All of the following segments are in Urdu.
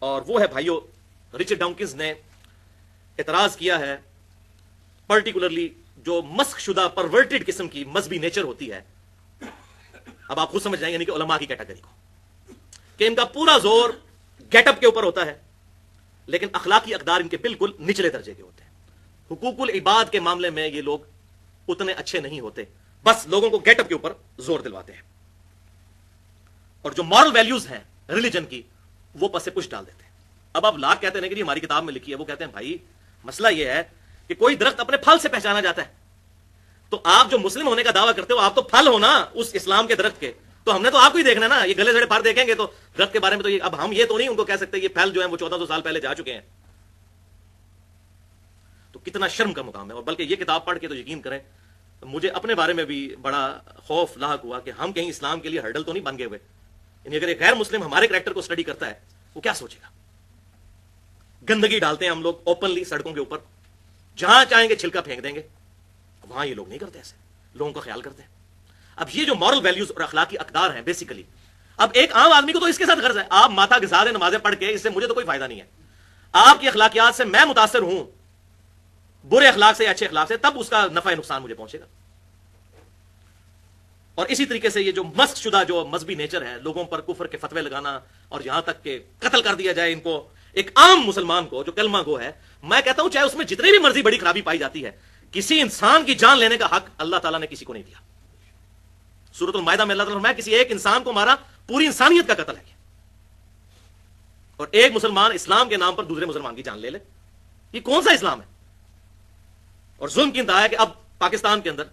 اور وہ ہے بھائیو، رچرڈ ڈاؤکنز نے اعتراض کیا ہے پرٹیکولرلی جو مسخ شدہ پرورٹڈ قسم کی مذہبی نیچر ہوتی ہے. اب آپ خود سمجھ جائیں گے، یعنی کہ علماء کی کیٹیگری کو، کہ ان کا پورا زور گیٹ اپ کے اوپر ہوتا ہے، لیکن اخلاقی اقدار ان کے بالکل نچلے درجے کے ہوتے ہیں. حقوق العباد کے معاملے میں یہ لوگ اتنے اچھے نہیں ہوتے، بس لوگوں کو گیٹ اپ کے اوپر زور دلواتے ہیں، اور جو مورل ویلیوز ہیں ریلیجن کی وہ پس سے پش ڈال دیتے ہیں. اب آپ لاکھ کہتے ہیں کہ ہماری کتاب میں لکھی ہے، وہ کہتے ہیں بھائی مسئلہ یہ ہے کہ کوئی درخت اپنے پھل سے پہچانا جاتا ہے، تو آپ جو مسلم ہونے کا دعویٰ کرتے ہو آپ تو پھل ہو نا اس اسلام کے درخت کے، تو ہم نے تو آپ کو ہی دیکھنا نا. یہ گلے سڑے پھل دیکھیں گے تو درخت کے بارے میں تو اب ہم یہ تو نہیں ان کو کہہ سکتے یہ پھل جو ہیں وہ 1400 سال پہلے جا چکے ہیں. تو کتنا شرم کا مقام ہے. اور بلکہ یہ کتاب پڑھ کے تو یقین کریں مجھے اپنے بارے میں بھی بڑا خوف لاحق ہوا کہ ہم کہیں اسلام کے لیے ہرڈل تو نہیں بن گئے ہوئے. یعنی اگر ایک غیر مسلم ہمارے کریکٹر کو اسٹڈی کرتا ہے وہ کیا سوچے گا. گندگی ڈالتے ہیں ہم لوگ اوپنلی سڑکوں کے اوپر، جہاں چاہیں گے چھلکا پھینک دیں گے. وہاں یہ لوگ نہیں کرتے، ایسے لوگوں کا خیال کرتے ہیں. اب یہ جو مورل ویلیوز اور اخلاقی اقدار ہیں بیسیکلی، اب ایک عام آدمی کو تو اس کے ساتھ غرض ہے آپ ماتھا گھسا دیں نمازیں پڑھ کے، اس سے مجھے تو کوئی فائدہ نہیں ہے. آپ کی اخلاقیات سے میں متاثر ہوں، برے اخلاق سے یا اچھے اخلاق سے، تب اس کا نفع نقصان مجھے پہنچے گا. اور اسی طریقے سے یہ جو مسخ شدہ جو مذہبی نیچر ہے، لوگوں پر کفر کے فتوے لگانا اور یہاں تک کہ قتل کر دیا جائے ان کو، ایک عام مسلمان کو جو کلمہ گو ہے، میں کہتا ہوں چاہے اس میں جتنی بھی مرضی بڑی خرابی پائی جاتی ہے، کسی انسان کی جان لینے کا حق اللہ تعالیٰ نے کسی کو نہیں دیا. سورۃ المائدہ میں اللہ تعالیٰ نے فرمایا کسی ایک انسان کو مارا پوری انسانیت کا قتل ہے. اور ایک مسلمان اسلام کے نام پر دوسرے مسلمان کی جان لے لے، یہ کون سا اسلام ہے؟ اور ظلم کی انتہا ہے کہ اب پاکستان کے اندر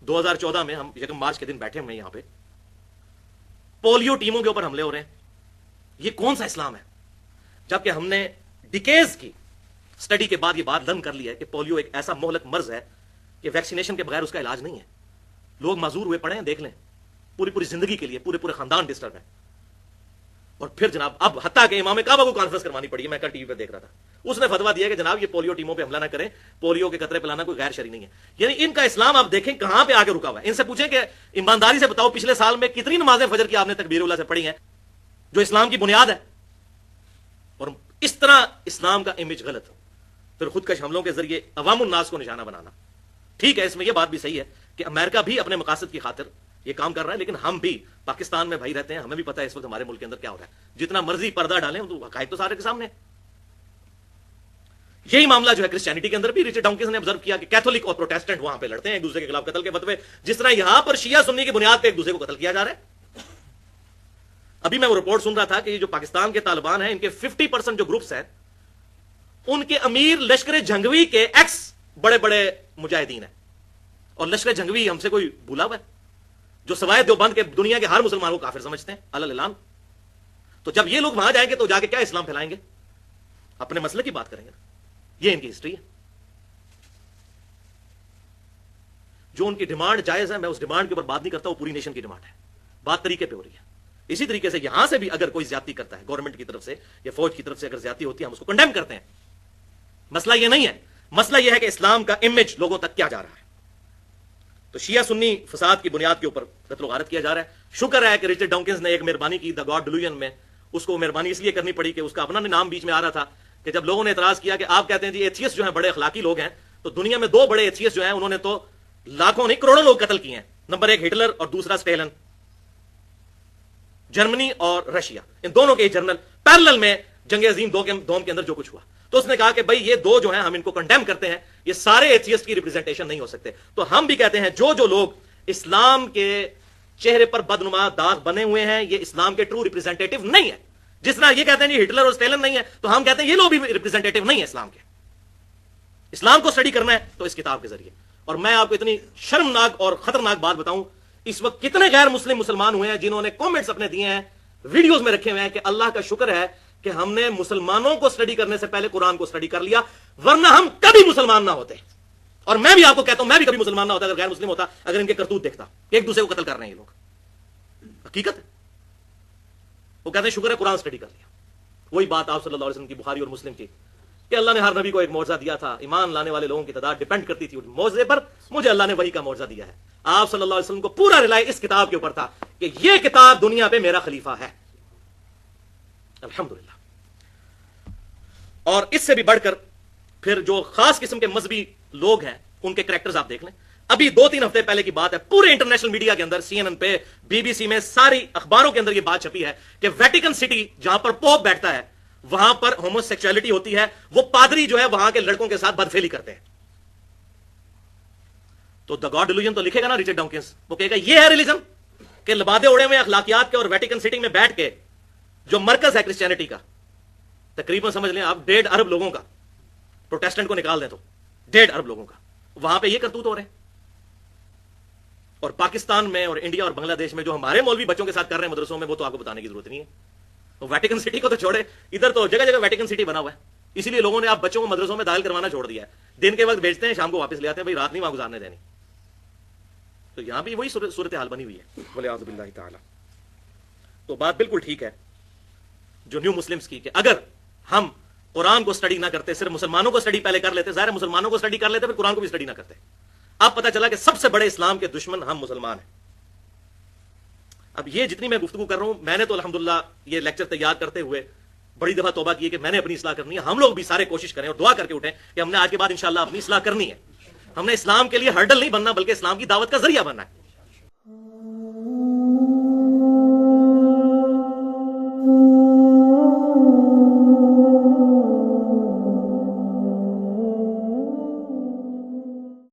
2014 میں ہم یکم مارچ کے دن بیٹھے ہوئے ہیں یہاں پہ، پولیو ٹیموں کے اوپر حملے ہو رہے ہیں. یہ کون سا اسلام ہے؟ جبکہ ہم نے ڈیکیز کی اسٹڈی کے بعد یہ بات لرن کر لی ہے کہ پولیو ایک ایسا مہلک مرض ہے کہ ویکسینیشن کے بغیر اس کا علاج نہیں ہے. لوگ معذور ہوئے پڑے ہیں، دیکھ لیں، پوری زندگی کے لیے پورے خاندان ڈسٹرب ہے. اور پھر جناب اب حتیٰ کہ امام کعبہ کو کانفرنس کروانی پڑی ہے. میں کل ٹی وی پہ دیکھ رہا تھا، اس نے فتویٰ دیا کہ جناب یہ پولیو ٹیموں پہ حملہ نہ کریں، پولیو کے قطرے پلانا کوئی غیر شرعی نہیں ہے. یعنی ان کا اسلام آپ دیکھیں کہاں پہ آ کے رکا ہوا ہے. ان سے پوچھیں کہ ایمانداری سے بتاؤ پچھلے سال میں کتنی نمازیں فجر کی آپ نے تکبیر اللہ سے پڑھی ہیں جو اسلام کی بنیاد ہے. اور اس طرح اسلام کا امیج غلط، پھر خودکش حملوں کے ذریعے عوام الناس کو نشانہ بنانا. ٹھیک ہے، اس میں یہ بات بھی صحیح ہے کہ امریکہ بھی اپنے مقاصد کی خاطر یہ کام کر رہا ہے، لیکن ہم بھی پاکستان میں بھائی رہتے ہیں، ہمیں بھی پتہ ہے اس وقت ہمارے ملک کے اندر کیا ہو رہا ہے. جتنا مرضی پردہ ڈالیں تو حقائق تو سارے کے سامنے. یہی معاملہ جو ہے کرسچینٹی کے اندر بھی رچرڈ ڈاؤکنز نے آبزرو کیا کہ کیتھولک اور پروٹیسٹنٹ وہاں پہ لڑتے ہیں ایک دوسرے کے خلاف قتل کے فتوے، جس طرح یہاں پر شیعہ سنی کی بنیاد پہ ایک دوسرے کو قتل کیا جا رہا ہے. ابھی میں وہ رپورٹ سن رہا تھا کہ یہ جو پاکستان کے طالبان ہیں ان کے 50% جو گروپس ہیں ان کے امیر لشکر جھنگوی کے ایکس بڑے بڑے مجاہدین ہیں. اور لشکر جھنگوی ہم سے کوئی بھولا ہوا ہے جو سوائے دیوبند کے دنیا کے ہر مسلمان کو کافر سمجھتے ہیں علی الاعلان. تو جب یہ لوگ وہاں جائیں گے تو جا کے کیا اسلام پھیلائیں گے؟ اپنے مسئلے کی بات کریں گے. یہ ان کی ہسٹری ہے. جو ان کی ڈیمانڈ جائز ہے، میں اس ڈیمانڈ کے اوپر بات نہیں کرتا، وہ پوری نیشن کی ڈیمانڈ ہے. بات طریقے پہ ہو رہی ہے. اسی طریقے سے یہاں سے بھی اگر کوئی زیادتی کرتا ہے گورنمنٹ کی طرف سے یا فوج کی طرف سے اگر زیادتی ہوتی ہے ہم اس کو کنڈیم کرتے ہیں. مسئلہ یہ نہیں ہے، مسئلہ یہ ہے کہ اسلام کا امیج لوگوں تک کیا جا رہا ہے. تو شیعہ سنی فساد کی بنیاد کے اوپر قتل و غارت کیا جا رہا ہے. شکر ہے کہ رچرڈ ڈاؤکنز نے ایک مہربانی کی دا گاڈ ڈیلوژن میں. اس کو مہربانی اس لیے کرنی پڑی کہ اس کا اپنا نام بیچ میں آ رہا تھا کہ جب لوگوں نے اعتراض کیا کہ آپ کہتے ہیں جی ایتھیسٹ جو ہیں بڑے اخلاقی لوگ ہیں، تو دنیا میں 2 بڑے ایتھیسٹ جو ہیں انہوں نے تو لاکھوں نہیں کروڑوں لوگ قتل کیے ہیں. نمبر 1 ہٹلر اور دوسرا اسٹیلن، جرمنی اور رشیا، ان دونوں کے جنرل پیرلل میں جنگ عظیم دوم کے اندر جو کچھ ہوا. تو اس نے کہا کہ بھائی یہ 2 جو ہیں ہم ان کو کنڈیم کرتے ہیں، یہ سارے ایتھیسٹ کی ریپرزنٹیشن نہیں ہو سکتے. تو ہم بھی کہتے ہیں جو لوگ اسلام کے چہرے پر بدنما داغ بنے ہوئے ہیں یہ اسلام کے ٹرو ریپرزنٹیٹو نہیں ہے. جس طرح یہ کہتے ہیں جی ہٹلر اور اسٹیلن نہیں ہے، تو ہم کہتے ہیں یہ لوگ بھی ریپرزنٹیٹو نہیں ہے اسلام کے. اسلام کو اسٹڈی کرنا ہے تو اس کتاب کے ذریعے. اور میں آپ کو اتنی شرمناک اور خطرناک بات بتاؤں، اس وقت کتنے غیر مسلم مسلمان ہوئے ہیں جنہوں نے کامنٹس اپنے دیے ہیں، ویڈیوز میں رکھے ہوئے ہیں کہ اللہ کا شکر ہے کہ ہم نے مسلمانوں کو اسٹڈی کرنے سے پہلے قرآن کو اسٹڈی کر لیا، ورنہ ہم کبھی مسلمان نہ ہوتے. اور میں بھی آپ کو کہتا ہوں میں بھی کبھی مسلمان نہ ہوتا اگر غیر مسلم ہوتا، اگر ان کے کرتوت دیکھتا کہ ایک دوسرے کو قتل کر رہے ہیں یہ لوگ. حقیقت ہے. وہ کہتے ہیں شکر ہے قرآن اسٹڈی کر لیا. وہی بات آپ صلی اللہ علیہ وسلم کی بخاری اور مسلم کی کہ اللہ نے ہر نبی کو ایک معجزہ دیا تھا، ایمان لانے والے لوگوں کی تعداد ڈیپینڈ کرتی تھی اس معجزے پر. مجھے اللہ نے وہی کا معجزہ دیا ہے. آپ صلی اللہ علیہ وسلم کو پورا رلائے اس کتاب کے اوپر تھا کہ یہ کتاب دنیا پہ میرا خلیفہ ہے. الحمدللہ. اور اس سے بھی بڑھ کر پھر جو خاص قسم کے مذہبی لوگ ہیں ان کے کریکٹرز آپ دیکھ لیں. ابھی 2-3 ہفتے پہلے کی بات ہے, پورے انٹرنیشنل میڈیا کے اندر, سی این این پہ, بی بی سی میں, ساری اخباروں کے اندر یہ بات چھپی ہے کہ ویٹیکن سٹی جہاں پر پوپ بیٹھتا ہے وہاں پر ہومو سیکچولیٹی ہوتی ہے. وہ پادری جو ہے وہاں کے لڑکوں کے ساتھ بدفعلی کرتے ہیں. تو دا گاڈ ڈیلوژن تو لکھے گا نا رچرڈ ڈاکنز, وہ کہے گا یہ ہے ریلیزم کہ لبادے اڑے ہوئے اخلاقیات کے اور ویٹیکن سٹی میں بیٹھ کے جو مرکز ہے کرسچینٹی کا, تقریباً سمجھ لیں آپ 1.5 ارب لوگوں کا, پروٹیسٹنٹ کو نکال دیں تو 1.5 ارب لوگوں کا, وہاں پہ یہ کرتوت ہو رہے ہیں. اور پاکستان میں اور انڈیا اور بنگلہ دیش میں جو ہمارے مولوی بچوں کے ساتھ کر رہے ہیں مدرسوں میں, وہ تو آپ کو بتانے کی ضرورت نہیں ہے. ویٹیکن سٹی کو تو چھوڑے, ادھر تو جگہ جگہ ویٹیکن سٹی بنا ہوا ہے. اسی لیے لوگوں نے آپ بچوں کو مدرسوں میں داخل کروانا چھوڑ دیا ہے. دن کے وقت بھیجتے ہیں, شام کو واپس لے آتے ہیں, بھائی رات نہیں وہاں گزارنے دینی. تو یہاں بھی وہی صورتحال بنی ہوئی ہے والعیاذ باللہ تعالی. تو بات بالکل ٹھیک ہے جو نیو مسلمز کی, کہ اگر ہم قرآن کو سٹڈی نہ کرتے, صرف مسلمانوں کو سٹڈی پہلے کر لیتے, ظاہر ہے مسلمانوں کو سٹڈی کر لیتے پھر قرآن کو بھی سٹڈی نہ کرتے. اب پتہ چلا کہ سب سے بڑے اسلام کے دشمن ہم مسلمان ہیں. اب یہ جتنی میں گفتگو کر رہا ہوں, میں نے تو الحمدللہ یہ لیکچر تیار کرتے ہوئے بڑی دفعہ توبہ کی ہے کہ میں نے اپنی اصلاح کرنی ہے. ہم لوگ بھی سارے کوشش کریں اور دعا کر کے اٹھیں کہ ہم نے آج کے بعد انشاءاللہ اپنی اصلاح کرنی ہے. ہم نے اسلام کے لیے ہرڈل نہیں بننا بلکہ اسلام کی دعوت کا ذریعہ بننا ہے.